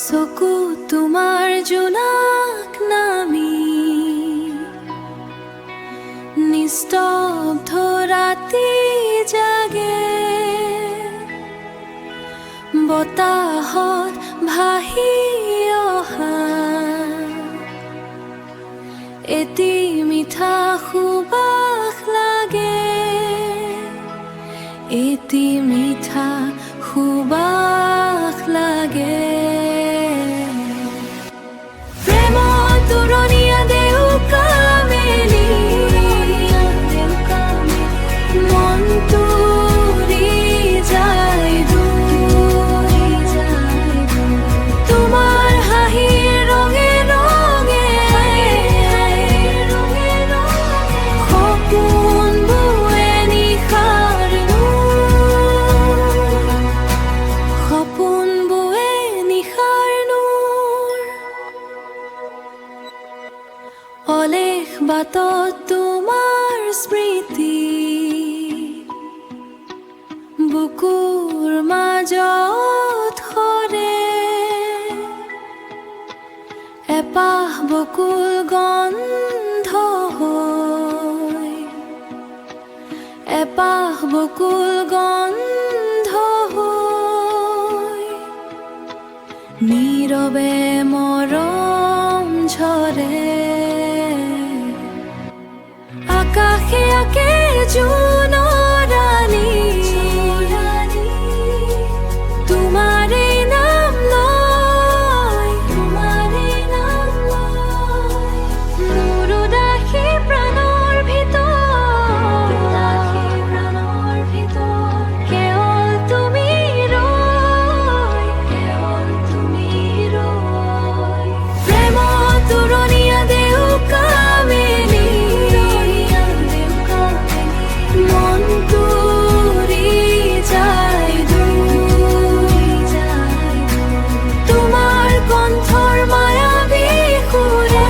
চকু তোমাৰ জোনাক নামি নিস্তব্ধ ৰাতি জাগে, বতাহত ভাহি অহা এটি মিঠা সুবাস লাগে, এটি মিঠা সুবাস লাগে। প্ৰেমত উৰণীয়া দেউকা মেলি মনটো উৰি যায় দূৰ, তোমাৰ হাঁহিৰ ৰঙে ৰঙে সপোন বুৱে নিশাৰ নোৰ, সপোন বুৱে নিশাৰ নোৰ। অলেখ বাটত তোমাৰ স্মৃতি বুকুৰ মাজত সৰে, এপাহ বকুল গন্ধ হৈ, এপাহ বকুল গন্ধ হৈ নীৰৱে মৰম ঝৰে। আকাশে আকে জোনৰানী তোমাৰে নাম লয়, তোমাৰে নাম লয়। মোৰ উদাসী প্ৰাণৰ ভিতৰ, প্ৰাণৰ ভিতৰ কেৱল তুমি ৰয়, কেৱল তুমি ৰয়। প্ৰেমত উৰণীয়া দেউকা মেলি মনটো উৰি যায় দূৰ, তোমাৰ কণ্ঠৰ মায়াবী সুৰে